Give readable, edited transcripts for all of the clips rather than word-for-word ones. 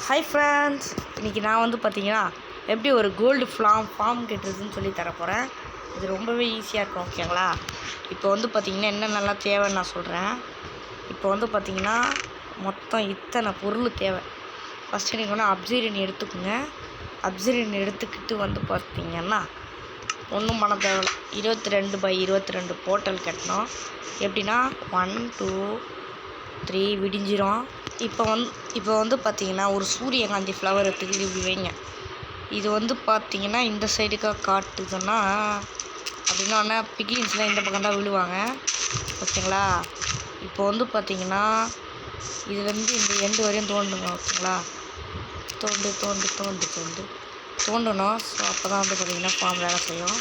Hi friends, இன்றைக்கி நான் வந்து பார்த்தீங்கன்னா எப்படி ஒரு கோல்டு ஃபார்ம் கட்டுறதுன்னு சொல்லி தரப்போகிறேன். இது ரொம்பவே ஈஸியாக இருக்கும். ஓகேங்களா? இப்போ வந்து பார்த்திங்கன்னா என்னென்னலாம் தேவைன்னு நான் சொல்கிறேன். இப்போ வந்து பார்த்திங்கன்னா மொத்தம் இத்தனை பொருள் தேவை. ஃபஸ்ட்டு நீங்கள் வந்து அப்சைரியன் எடுத்துக்கோங்க. அப்சைரியன் எடுத்துக்கிட்டு வந்து பார்த்திங்கன்னா ஒன்றும் பண்ண தேவையில்லை. 22x22 போர்ட்டல் கட்டணும். எப்படின்னா 1 2 3 விடிஞ்சிரும். இப்போ வந்து பார்த்திங்கன்னா ஒரு சூரியகாந்தி ஃப்ளவர் எடுத்துக்கிட்டு இப்படி வைங்க. இது வந்து பார்த்திங்கன்னா இந்த சைடுக்காக காட்டுதுன்னா அப்படின்னா பிக்லின்ஸ்லாம் இந்த பக்கம் தான் விழுவாங்க. ஓகேங்களா? இப்போ வந்து பார்த்திங்கன்னா இதுலேருந்து இந்த எண்டு வரையும் தோண்டுங்க. ஓகேங்களா? தோண்டணும். ஸோ அப்போ தான் வந்து பார்த்திங்கன்னா ஃபார்ம் வேலை செய்யும்.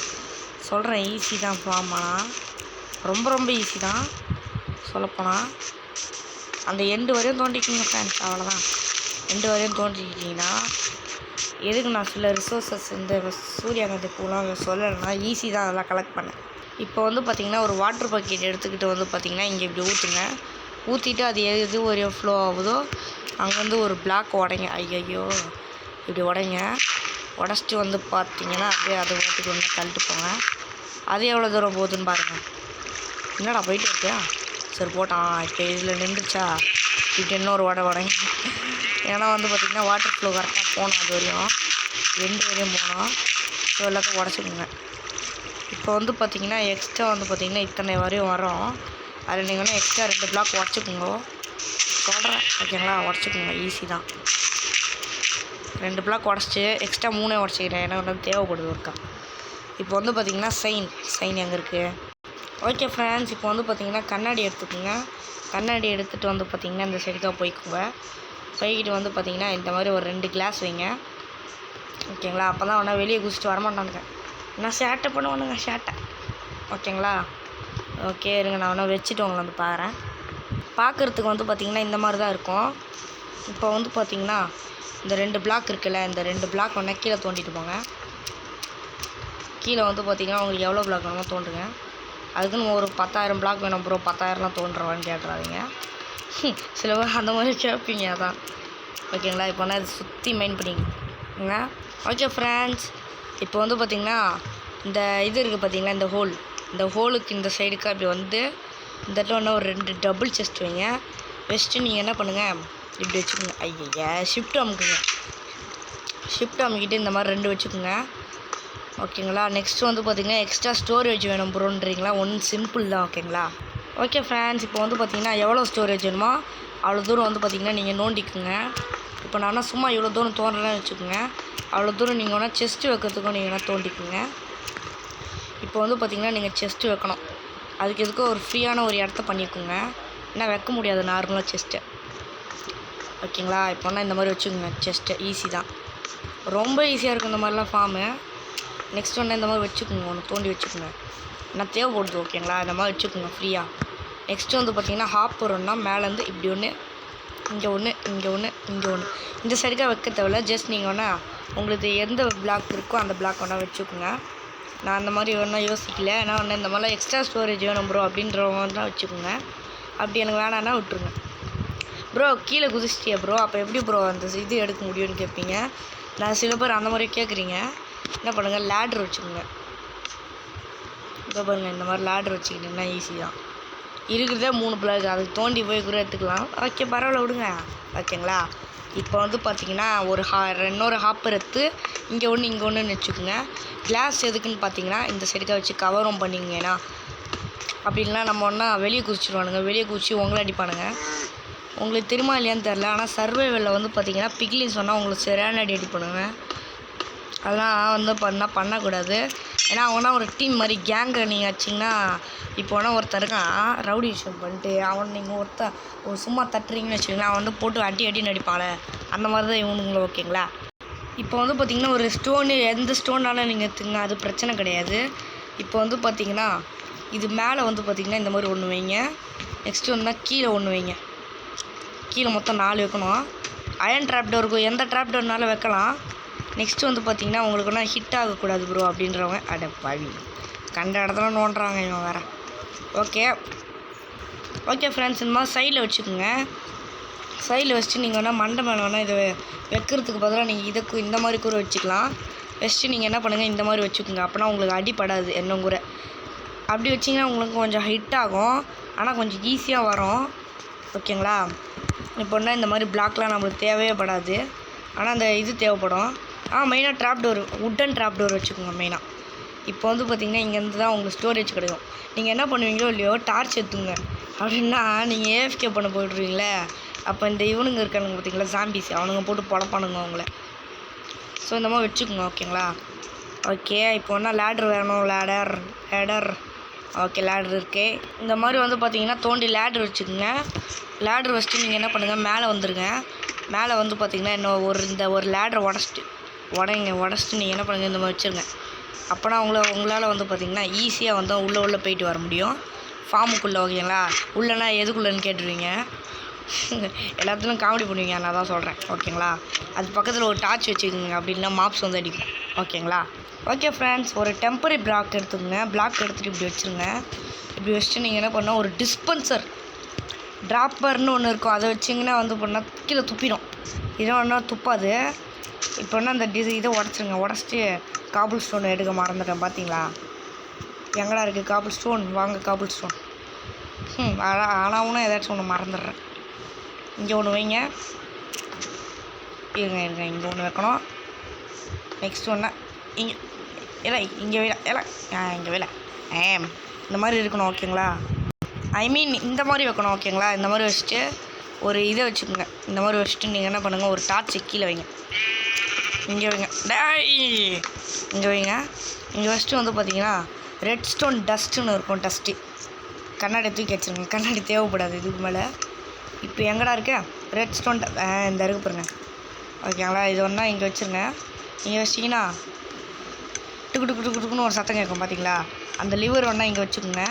சொல்கிறேன், ஈஸி தான் ஃபார்ம். ஆனால் ரொம்ப ஈஸி தான் சொல்லப்போனால். அந்த எண்டு வரையும் தோண்டிக்கிங்க ஃப்ரெண்ட்ஸ், அவ்வளோதான். எண்டு வரையும் தோண்டிக்கிட்டிங்கன்னா எதுக்கு நான் சில ரிசோர்ஸஸ் இந்த சூரியகாந்தி பூலாம் சொல்லலைன்னா ஈஸி தான் அதெல்லாம் கலெக்ட் பண்ணேன். இப்போ வந்து பார்த்திங்கன்னா ஒரு வாட்டர் பக்கெட் எடுத்துக்கிட்டு வந்து பார்த்திங்கன்னா இங்கே இப்படி ஊற்றுங்க. ஊற்றிட்டு அது எது வரையும் ஃப்ளோ ஆகுதோ அங்கேருந்து ஒரு பிளாக் உடைங்க. ஐயோ இப்படி உடச்சிட்டு வந்து பார்த்திங்கன்னா அப்படியே அது வாட்டுக்கு ஒன்று தள்ளிட்டு போங்க. அது எவ்வளோ தூரம் போகுதுன்னு பாருங்கள். என்னடா போயிட்டு இருக்கியா? சரி போட்டான். இப்போ இதில் நின்றுச்சா? இப்போ இன்னொரு உடைங்க. ஏன்னா வந்து பார்த்திங்கன்னா வாட்டர் ஃப்ளோ கரெக்டாக போகணும். அது வரையும் ரெண்டு வரையும் போகணும். ஸோ எல்லாத்தையும் உடச்சிக்கோங்க. இப்போ வந்து பார்த்திங்கன்னா எக்ஸ்ட்ரா வந்து பார்த்திங்கன்னா இத்தனை வரையும் வரும். அதில் நீங்கள் வந்து எக்ஸ்ட்ரா 2 பிளாக் உடச்சிக்கோங்க. சொல்கிறேன், ஓகேங்களா? உடச்சிக்கோங்க, ஈஸி தான். 2 பிளாக் உடச்சிட்டு எக்ஸ்ட்ரா 3 உடச்சிக்கிறேன். ஏன்னா ஒன்று தேவைப்படுது ஒருக்கா. இப்போ வந்து பார்த்திங்கன்னா சைன் எங்கே இருக்குது? ஓகே ஃப்ரெண்ட்ஸ், இப்போ வந்து பார்த்திங்கன்னா கண்ணாடி எடுத்துக்கோங்க. கண்ணாடி எடுத்துகிட்டு வந்து பார்த்திங்கன்னா இந்த சைடுக்காக போய்கிட்டு வந்து பார்த்திங்கன்னா இந்த மாதிரி ஒரு 2 கிளாஸ் வைங்க. ஓகேங்களா? அப்போ தான் ஒன்றா வெளியே குதிச்சிட்டு வரமாட்டானுங்க. நான் சேட்டை பண்ணுவேனுங்க, சேட்டை. ஓகேங்களா? ஓகே இருங்க, நான் ஒன்றா வச்சுட்டு உங்களை வந்து பார்க்குறதுக்கு வந்து பார்த்திங்கன்னா இந்த மாதிரி தான் இருக்கும். இப்போ வந்து பார்த்திங்கன்னா இந்த 2 பிளாக் இருக்குல்ல, இந்த 2 பிளாக் ஒன்றா கீழே தோண்டிட்டு போங்க. கீழே வந்து பார்த்திங்கன்னா உங்களுக்கு எவ்வளோ பிளாக் வேணுமோ தோண்டுங்க. அதுக்குன்னு ஒரு 10,000 பிளாக் வேணும் ப்ரோ, 10,000லாம் தோன்றுறவான்னு கேட்டுறாதீங்க. சில பேர் அந்த மாதிரி கேட்பீங்க, அதான். ஓகேங்களா? இப்போ அது சுற்றி மைண்ட் பண்ணிங்க. ஓகே ஃப்ரெண்ட்ஸ், இப்போ வந்து பார்த்திங்கன்னா இந்த இது இருக்குது பார்த்திங்களா, இந்த ஹோலுக்கு இந்த சைடுக்கு அப்படி வந்து இந்த இடத்துல ஒன்று ஒரு 2 டபுள் செஸ்ட் வைங்க. வச்சுட்டு நீங்கள் என்ன பண்ணுங்கள், இப்படி வச்சுக்கோங்க. ஐயா ஷிஃப்ட் அமுக்கிட்டு இந்த மாதிரி 2 வச்சுக்கோங்க. ஓகேங்களா? நெக்ஸ்ட்டு வந்து பார்த்திங்கன்னா எக்ஸ்ட்ரா ஸ்டோரேஜ் வேணும் ப்ரோன்றீங்களா? சிம்பிள் தான். ஓகேங்களா? ஓகே ஃப்ரெண்ட்ஸ், இப்போ வந்து பார்த்திங்கன்னா எவ்வளோ ஸ்டோரேஜ் வேணுமோ அவ்வளோ தூரம் வந்து பார்த்திங்கன்னா நீங்கள் நோண்டிக்குங்க. இப்போ நான் சும்மா இவ்வளோ தூரம் தோன்றலாம் வச்சுக்கோங்க. அவ்வளோ தூரம் நீங்கள் வேணால் செஸ்ட்டு வைக்கிறதுக்கும் நீங்கள் வேணால் தோண்டிக்குங்க. இப்போ வந்து பார்த்திங்கன்னா நீங்கள் செஸ்ட்டு வைக்கணும். அதுக்கு எதுக்கும் ஒரு ஃப்ரீயான ஒரு இடத்த பண்ணிக்கோங்க. ஏன்னா வைக்க முடியாது நார்மலாக செஸ்ட்டு. ஓகேங்களா? இப்போனா இந்த மாதிரி வச்சுக்கோங்க. செஸ்ட்டு ஈஸி தான், ரொம்ப ஈஸியாக இருக்கும் இந்த மாதிரிலாம் ஃபார்மு. நெக்ஸ்ட் ஒன்று இந்த மாதிரி வச்சுக்கோங்க, ஒன்று தோண்டி வச்சுக்கோங்க. நான் தேவைப்படுது. ஓகேங்களா? இந்த மாதிரி வச்சுக்கோங்க ஃப்ரீயாக. நெக்ஸ்ட்டு வந்து பார்த்திங்கன்னா ஹாப்பர்னா மேலேருந்து இப்படி ஒன்று, இங்கே ஒன்று. இந்த சைடுக்காக வைக்க தேவையில்ல. ஜஸ்ட் நீங்கள் வேணா உங்களுக்கு எந்த பிளாக் இருக்கோ அந்த பிளாக் வேணால் வச்சுக்கோங்க. நான் அந்த மாதிரி வேணா யோசிக்கல. ஏன்னா ஒன்று இந்த மாதிரிலாம் எக்ஸ்ட்ரா ஸ்டோரேஜ் வேணும் ப்ரோ அப்படின்றவங்க தான் வச்சுக்கோங்க. அப்படி எனக்கு வேணான்னா விட்டுருங்க. ப்ரோ கீழே குதிச்சிட்டியா ப்ரோ, அப்போ எப்படி ப்ரோ அந்த இது எடுக்க முடியும்னு கேட்பீங்க. நான் சில பேர் அந்த மாதிரி கேட்குறீங்க. என்ன பண்ணுங்கள், லேட்ரு வச்சுக்கோங்க. இப்போ பாருங்கள், இந்த மாதிரி லேட்ரு வச்சுக்கிட்டிங்கன்னா ஈஸி தான். இருக்கிறதே 3 பிளாக், அதுக்கு தோண்டி போய் கூட எடுத்துக்கலாம். ஓகே பரவாயில்ல, விடுங்க. ஓகேங்களா? இப்போ வந்து பார்த்திங்கன்னா இன்னொரு ஹாப்பர் எடுத்து இங்கே ஒன்றுன்னு வச்சுக்கோங்க. கிளாஸ் எதுக்குன்னு பார்த்தீங்கன்னா இந்த சைடுக்காக வச்சு கவரும் பண்ணிங்கன்னா அப்படி இல்லைனா நம்ம ஒன்றா வெளியே குதிச்சிடுவானுங்க. வெளியே குதிச்சு உங்களை அடிப்பானுங்க. உங்களுக்கு தெரியுமா இல்லையான்னு தெரில, ஆனால் சர்வைவலில் வந்து பார்த்திங்கன்னா பிக்லின்னு சொன்னால் உங்களுக்கு சரியான அடி பண்ணுங்க. அதெல்லாம் வந்து பண்ணக்கூடாது. ஏன்னா அவனா ஒரு டீம் மாதிரி கேங்கை நீங்கள் வச்சிங்கன்னா, இப்போ வேணால் ஒருத்தர் இருக்கான் ரவுடி விஷயம் பண்ணிட்டு அவன் நீங்கள் ஒரு சும்மா தட்டுறீங்கன்னு வச்சுக்கோங்களேன், அவன் வந்து போட்டு அடி நடிப்பாளே, அந்த மாதிரி தான் இவனுங்கள. ஓகேங்களா? இப்போ வந்து பார்த்திங்கன்னா ஒரு ஸ்டோனு எந்த ஸ்டோனாலும் நீங்கள் எடுத்துங்க, அது பிரச்சனை கிடையாது. இப்போ வந்து பார்த்திங்கன்னா இது மேலே வந்து பார்த்திங்கன்னா இந்த மாதிரி ஒன்று வைங்க. நெக்ஸ்ட்டு வந்தால் கீழே ஒன்று வைங்க. கீழே மொத்தம் 4 வைக்கணும். அயன் ட்ராப் டோருக்கு எந்த ட்ராப் டோர்னாலும் வைக்கலாம். நெக்ஸ்ட்டு வந்து பார்த்திங்கன்னா உங்களுக்கு ஒன்றா ஹிட் ஆகக்கூடாது ப்ரோ அப்படின்றவங்க அட பாவி கண்ட இடத்துல நோண்டுறாங்க இவன் வேறு. ஓகே ஃப்ரெண்ட்ஸ், இந்த மாதிரி சைடில் வச்சுக்கோங்க. சைடில் வச்சுட்டு நீங்கள் வேணால் மண்டை மேலே வேணால் இதை வைக்கிறதுக்கு பதிலாக நீங்கள் இதுக்கு இந்த மாதிரி கூட வச்சுக்கலாம். வச்சுட்டு நீங்கள் என்ன பண்ணுங்கள், இந்த மாதிரி வச்சுக்கோங்க. அப்போனா உங்களுக்கு அடிப்படாது எண்ணம் கூட. அப்படி வச்சிங்கன்னா உங்களுக்கு கொஞ்சம் ஹிட் ஆகும், ஆனால் கொஞ்சம் ஈஸியாக வரும். ஓகேங்களா? இப்போன்னா இந்த மாதிரி பிளாக்லாம் நம்மளுக்கு தேவையே படாது, ஆனால் அந்த இது தேவைப்படும். மெயினாக drop door, wooden drop door வச்சுக்கோங்க மெயினாக. இப்போ வந்து பார்த்திங்கன்னா இங்கேருந்து தான் உங்களுக்கு ஸ்டோரேஜ் கிடைக்கும். நீங்கள் என்ன பண்ணுவீங்களோ இல்லையோ டார்ச் எடுத்துங்க. அப்படின்னா நீங்கள் ஏஎஃப்கே பண்ண போய்ட்ருவீங்களே, அப்போ இந்த இவனுங்க இருக்கானுங்க பார்த்தீங்களா, ஜாம்பிஸ், அவனுங்க போட்டு பொழப்பானுங்க அவங்கள. ஸோ இந்த மாதிரி வச்சுக்கோங்க. ஓகேங்களா? ஓகே, இப்போ என்ன லேடர் வேணும், லேடர் ஓகே, லேடர் இருக்கே. இந்த மாதிரி வந்து பார்த்தீங்கன்னா தோண்டி லேடர் வச்சுக்கோங்க. லேடர் வச்சுட்டு நீங்கள் என்ன பண்ணுங்கள், மேலே வந்துடுங்க. மேலே வந்து பார்த்திங்கன்னா இன்னும் இந்த ஒரு லேடரை உடச்சிட்டு நீங்கள் என்ன பண்ணுங்கள், இந்த மாதிரி வச்சுருங்க. அப்போனா உங்களால் வந்து பார்த்திங்கன்னா ஈஸியாக வந்து உள்ளே போயிட்டு வர முடியும் ஃபார்முக்குள்ளே. ஓகேங்களா? உள்ளேனா எதுக்குள்ளேன்னு கேட்டுருவீங்க. எல்லாத்துலையும் காமெடி பண்ணுவீங்க, நான் தான் சொல்கிறேன். ஓகேங்களா? அது பக்கத்தில் ஒரு டார்ச் வச்சுக்கோங்க, அப்படின்னா மாப்ஸ் வந்து அடிக்கும். ஓகேங்களா? ஓகே ஃப்ரெண்ட்ஸ், ஒரு டெம்பரரி பிளாக் எடுத்துக்கோங்க. பிளாக் எடுத்துகிட்டு இப்படி வச்சுருங்க. இப்படி வச்சுட்டு நீங்கள் என்ன பண்ணால் ஒரு டிஸ்பென்சர் ட்ராப்பர்னு ஒன்று இருக்கும், அதை வச்சிங்கன்னா வந்து பண்ணால் கீழே துப்பிடும். இதை ஒன்றா துப்பாது. இப்போ என்ன அந்த இதை உடச்சிட்டு காபிள் ஸ்டோன் எடுக்க மறந்துட்டேன். பார்த்தீங்களா? எங்கடா இருக்குது காபிள் ஸ்டோன்? வாங்க காபிள் ஸ்டோன். ஆனால் ஏதாச்சும் ஒன்று மறந்துடுறேன். இங்கே ஒன்று வைங்க. இருங்க இங்கே ஒன்று வைக்கணும். நெக்ஸ்ட் ஒன்று இங்கே இங்கே வைல இந்த மாதிரி இருக்கணும். ஓகேங்களா? இந்த மாதிரி வைக்கணும். ஓகேங்களா? இந்த மாதிரி வச்சுட்டு ஒரு இதை வச்சுக்கோங்க. இந்த மாதிரி வச்சுட்டு நீங்கள் என்ன பண்ணுங்கள், ஒரு டார்ச் கீழே வைங்க. இங்கே வைங்க, இங்கே வைங்க. இங்கே வச்சுட்டு வந்து பார்த்தீங்கன்னா ரெட் ஸ்டோன் டஸ்ட்டுன்னு இருக்கும். டஸ்ட்டு கண்ணாடி தூக்கி வச்சுருங்க. கண்ணாடி தேவைப்படாது இதுக்கு மேலே. இப்போ எங்கடா இருக்க ரெட் ஸ்டோன்? இந்த இருக்கு பாருங்க. ஓகேங்களா? இது ஒன்றா இங்கே வச்சுருங்க. இங்கே வச்சிங்கன்னா டுக்குன்னு ஒரு சத்தம் கேட்கும். பார்த்தீங்களா? அந்த லிவர் ஒன்றா இங்கே வச்சுக்கோங்க.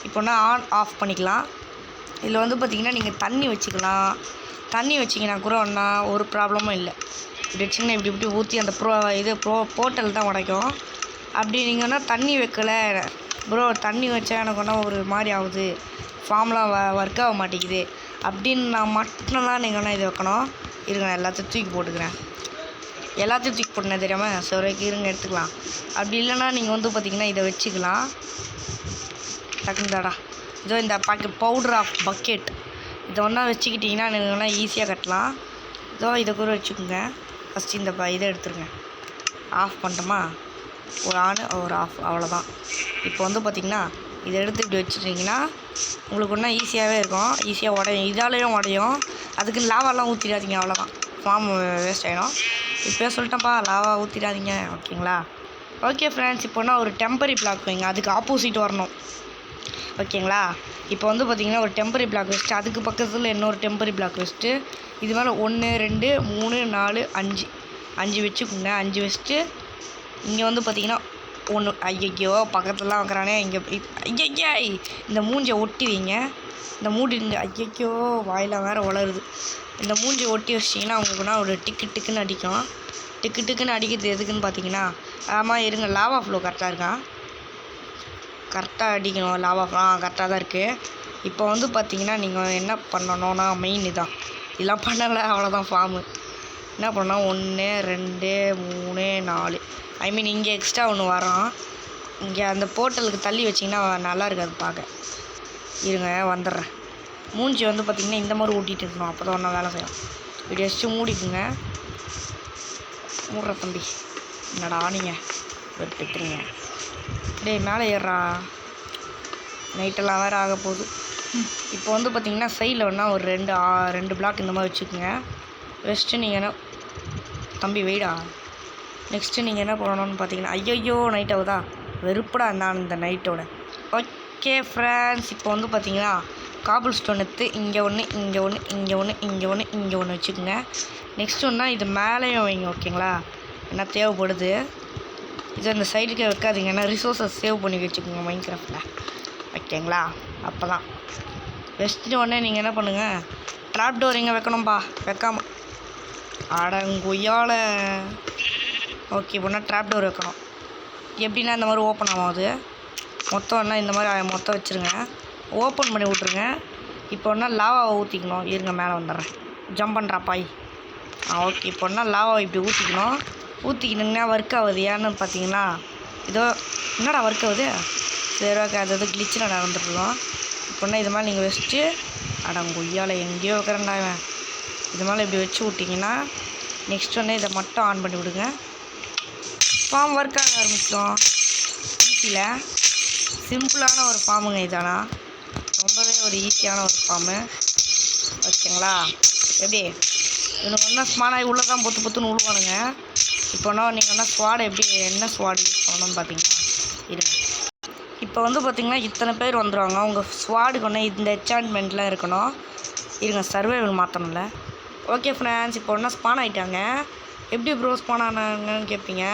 இப்போன்னா ஆன் ஆஃப் பண்ணிக்கலாம். இதில் வந்து பார்த்திங்கன்னா நீங்கள் தண்ணி வச்சுக்கலாம். தண்ணி வச்சிங்கன்னா கூட ஒன்றா ஒரு ப்ராப்ளமும் இல்லை. இப்படி வச்சிங்கன்னா இப்படி ஊற்றி அந்த போர்ட்டல் தான் உடைக்கும். அப்படி நீங்கன்னா தண்ணி வைக்கலை ப்ரோ, தண்ணி வச்சா எனக்கு ஒன்றா ஒரு மாதிரி ஆகுது, ஃபார்ம்லாம் ஒர்க் ஆக மாட்டேங்குது அப்படின்னு நான் மட்டும்தான் நீங்கள் ஒன்றா இது வைக்கணும். இருங்க, எல்லாத்தையும் தூக்கி போட்டுக்கிறேன். எல்லாத்தையும் தூக்கி போட்டுனேன் தெரியாமல். சரி, இருங்க எடுத்துக்கலாம். அப்படி இல்லைன்னா நீங்கள் வந்து பார்த்திங்கன்னா இதை வச்சுக்கலாம். டக்குந்தாடா இதோ இந்த பவுடர் ஆஃப் பக்கெட் இதை ஒன்றா வச்சுக்கிட்டிங்கன்னா நீங்கள் ஒன்றா ஈஸியாக கட்டலாம். இதோ இதை கூட வச்சுக்கோங்க. ஃபஸ்ட்டு இந்த இதை எடுத்துருங்க. ஆஃப் பண்ணிட்டோமா, ஒரு ஆன் ஒரு ஆஃப், அவ்வளோதான். இப்போ வந்து பார்த்திங்கன்னா இதை எடுத்து இப்படி வச்சுட்டிங்கன்னா உங்களுக்கு ஒன்றா ஈஸியாகவே இருக்கும். ஈஸியாக உடையும், இதாலேயும் உடையும். அதுக்கு லாவாலாம் ஊற்றிடாதீங்க, அவ்வளோதான். ஃபார்ம் வேஸ்ட் ஆகிடும். இப்போ சொல்லிட்டேன்ப்பா, லாவா ஊற்றிடாதீங்க. ஓகேங்களா? ஓகே ஃப்ரெண்ட்ஸ், இப்போனா ஒரு டெம்பரரி பிளாக் வைங்க. அதுக்கு ஆப்போசிட் வரணும். ஓகேங்களா? இப்போ வந்து பார்த்திங்கன்னா ஒரு டெம்பரரி பிளாக் வச்சுட்டு அதுக்கு பக்கத்தில் இன்னொரு டெம்பரரி பிளாக் வச்சுட்டு இது மேலே 1 2 3 4 5 வச்சுக்கோங்க. 5 வச்சுட்டு இங்கே வந்து பார்த்திங்கன்னா 1 ஐயோ பக்கத்துலலாம் வைக்கிறானே. இங்கே இந்த மூஞ்சை ஒட்டி வைங்க. இந்த மூடி ஐயோ வாயில் வேறு வளருது. இந்த மூஞ்சி ஒட்டி வச்சிட்டிங்கன்னா அவங்களுக்குன்னா ஒரு டிக்குன்னு அடிக்கும். டிக்குன்னு அடிக்கிறது எதுக்குன்னு பார்த்தீங்கன்னா, ஆமாம் இருங்க, லாவா ஃப்ளோ கரெக்டாக இருக்கான். கரெக்டாக அடிக்கணும். லாவா கரெக்டாக தான் இருக்குது. இப்போ வந்து பார்த்தீங்கன்னா நீங்கள் என்ன பண்ணணும்னா மெயின் இதான். இதெல்லாம் பண்ணலை, அவ்வளோதான் ஃபார்மு. என்ன பண்ணால் 1 2 3 4 இங்கே எக்ஸ்ட்ரா ஒன்று வரோம். இங்கே அந்த போர்ட்டலுக்கு தள்ளி வச்சிங்கன்னா நல்லா இருக்காது பார்க்க. இருங்க வந்துடுறேன். மூஞ்சி வந்து பார்த்திங்கன்னா இந்த மாதிரி ஊட்டிகிட்டு இருக்கணும், அப்போ தான் ஒன்றா வேலை செய்யும். இப்படி வச்சு மூடிக்குங்க. மூடுற தம்பி, என்னடா நீங்கள் ஒரு பெற்றுங்க. டேய் மேலே ஏறா, நைட்டெல்லாம் வேறு ஆக போகுது. இப்போ வந்து பார்த்திங்கன்னா சைடில் வேணால் ஒரு 2 பிளாக் இந்த மாதிரி வச்சுக்கோங்க. வச்சுட்டு நீங்கள் என்ன தம்பி வெயிடா. நெக்ஸ்ட்டு நீங்கள் என்ன பண்ணணும்னு பார்த்தீங்கன்னா ஐயோ நைட் ஆகுதா, வெறுப்படா நான் இந்த நைட்டோட. ஓகே ஃப்ரெண்ட்ஸ், இப்போ வந்து பார்த்திங்கன்னா காபிள் ஸ்டோன் எடுத்து இங்கே ஒன்று இங்கே ஒன்று வச்சுக்கோங்க. நெக்ஸ்ட் ஒன்றா இது மேலேயும் வைங்க. ஓகேங்களா? என்ன தேவைப்படுது இது அந்த சைடுக்கே வைக்காதீங்க, ஏன்னா ரிசோர்ஸை சேவ் பண்ணி வச்சுக்கோங்க மைண்ட் கிராஃப்டில். ஓகேங்களா? அப்போ தான் வச்சுட்டு உடனே நீங்கள் என்ன பண்ணுங்கள், ட்ராப் டோர் இங்கே வைக்கணும்பா, வைக்காம அடங்கொய்யால். ஓகே, இப்போனா ட்ராப் டோர் வைக்கணும். எப்படின்னா இந்த மாதிரி ஓப்பன் ஆகும். அது மொத்தம் என்ன இந்த மாதிரி மொத்தம் வச்சுருங்க, ஓப்பன் பண்ணி விட்ருங்க. இப்போ ஒன்றா லாவாவை ஊற்றிக்கணும். இருங்க மேலே வந்துடுறேன். ஜம்ப் பண்ணுறா பாய். ஓகே. இப்போனா லாவா இப்படி ஊற்றிக்கணும். ஊற்றிக்கணுங்கன்னா ஒர்க் ஆகுது. ஏன்னு பார்த்தீங்கன்னா இதோ என்னடா ஒர்க் ஆகுது. சரி ஓகே. அது கிளிச்சில் நடந்துருக்கோம். இப்போனா இது மாதிரி நீங்கள் வச்சுட்டு கொய்யால் எங்கேயோ வைக்கிறேன்டாவேன். இது மாதிரி இப்படி வச்சு விட்டிங்கன்னா நெக்ஸ்ட் ஒன்று இதை மட்டும் ஆன் பண்ணி விடுங்க. ஃபார்ம் ஒர்க் ஆக ஆரம்பிச்சிடும். ஈஸியில் சிம்பிளான ஒரு ஃபார்முங்க இதானா. ரொம்பவே ஒரு ஈஸியான ஒரு ஃபார்மு. ஓகேங்களா. எப்படி இவனுக்கு ஒன்றா ஸ்மானாகி உள்ளே தான் பொத்துன்னு விழுவானுங்க. இப்போனா நீங்கள் ஒன்றா ஸ்வாடை எப்படி என்ன ஸ்வாடு யூஸ் பண்ணணும்னு பார்த்தீங்கன்னா இருங்க. இப்போ வந்து பார்த்திங்கன்னா இத்தனை பேர் வந்துடுவாங்க. உங்கள் ஸ்வாடுக்கு ஒன்று இந்த என்சான்ட்மெண்ட்லாம் இருக்கணும். இருங்க சர்வைவல் மாற்றணும்ல. Okay friends. இப்போ ஒன்றா ஸ்பான் ஆகிட்டாங்க. எப்படி ப்ரோ ஸ்பான் ஆனாங்கன்னு கேட்பீங்க.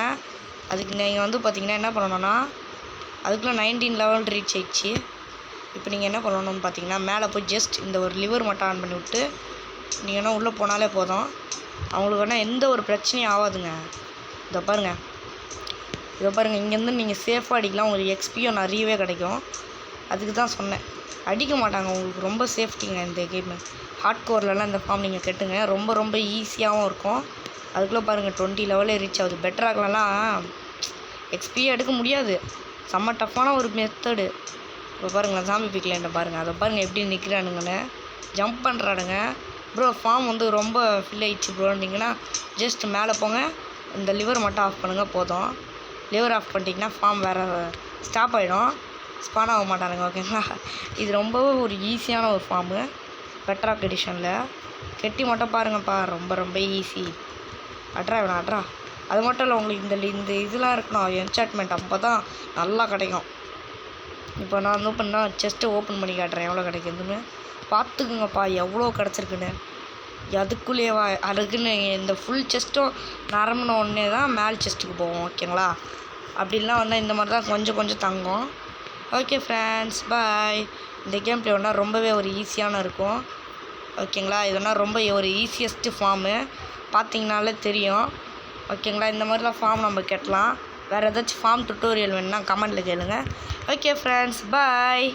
அதுக்கு நீங்கள் வந்து பார்த்திங்கன்னா என்ன பண்ணணும்னா அதுக்குள்ளே 19 லெவல் ரீச் ஆயிடுச்சு. இப்போ நீங்கள் என்ன பண்ணணும்னு பார்த்தீங்கன்னா மேலே போய் ஜஸ்ட் இந்த ஒரு லிவர் மட்டும் ஆன் பண்ணி விட்டு நீங்கள் என்ன உள்ளே போனாலே போதும். அவங்களுக்கு வேணால் எந்த ஒரு பிரச்சனையும் ஆகாதுங்க. இதை பாருங்கள். இங்கேருந்து நீங்கள் சேஃபாக அடிக்கலாம். உங்களுக்கு எக்ஸ்பியும் நிறையவே கிடைக்கும். அதுக்கு தான் சொன்னேன். அடிக்க மாட்டாங்க. உங்களுக்கு ரொம்ப சேஃப்டிங்க இந்த கேமு. ஹார்ட் கோர்லலாம் இந்த ஃபார்ம் நீங்கள் கட்டுங்க. ரொம்ப ரொம்ப ஈஸியாகவும் இருக்கும். அதுக்குள்ளே பாருங்கள் 20 லெவலே ரீச் ஆகுது. பெட்டராகலாம் எக்ஸ்பியே எடுக்க முடியாது. செம்ம டஃப்பான ஒரு மெத்தடு. இப்போ பாருங்களேன் சாமி பிக்லேண்ட பாருங்கள். அதை பாருங்கள் எப்படி நிற்கிறானுங்கன்னு. ஜம்ப் பண்ணுறானுங்க. ப்ரோ ஃபார்ம் வந்து ரொம்ப ஃபில் ஆகிடுச்சு ப்ரோன்னிங்கன்னா ஜஸ்ட் மேலே போங்க. இந்த லிவர் மட்டும் ஆஃப் பண்ணுங்கள் போதும். லிவர் ஆஃப் பண்ணிட்டீங்கன்னா ஃபார்ம் வேறு ஸ்டாப் ஆகிடும். ஸ்பான் ஆக மாட்டானுங்க. ஓகேங்களா. இது ரொம்பவே ஒரு ஈஸியான ஒரு ஃபார்மு. பெட்ராக் எடிஷனில் கெட்டி மட்டும் பாருங்கப்பா. ரொம்ப ரொம்ப ஈஸி. அட்ரா. அது மட்டும் இல்லை உங்களுக்கு இந்த இதெல்லாம் இருக்கணும் என்சான்ட்மெண்ட். அப்போ தான் நல்லா கிடைக்கும். இப்போ நான் வந்து பண்ணால் செஸ்ட்டை ஓப்பன் பண்ணி காட்டுறேன் எவ்வளோ கிடைக்குதுன்னு பார்த்துக்குங்கப்பா. எவ்வளோ கிடச்சிருக்குன்னு. அதுக்குள்ளேவா அதுக்குன்னு இந்த ஃபுல் செஸ்ட்டும் நரம்பின உடனே தான் மேல் செஸ்ட்டுக்கு போவோம். ஓகேங்களா. அப்படிலாம் வந்தால் இந்த மாதிரி தான் கொஞ்சம் தங்கும். Okay friends bye. இந்த கேம் ப்ளே ஒன்றா ரொம்பவே ஒரு ஈஸியான இருக்கும். ஓகேங்களா. இதுனா ரொம்ப ஒரு ஈஸியஸ்ட்டு ஃபார்மு. பார்த்தீங்கனாலே தெரியும். ஓகேங்களா. இந்த மாதிரிலாம் ஃபார்ம் நம்ம கட்டலாம். வேறு ஏதாச்சும் ஃபார்ம் டுட்டோரியல் வேணுன்னா கமெண்ட்டில் கேளுங்க. Okay friends bye.